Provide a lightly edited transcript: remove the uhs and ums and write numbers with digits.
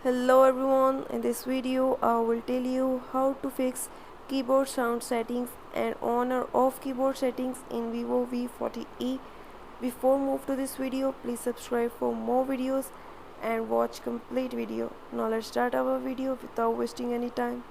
Hello everyone, in this video I will tell you how to fix keyboard sound settings and on or off keyboard settings in Vivo V40e. Before move to this video, please subscribe for more videos and watch complete video. Now let's start our video without wasting any time.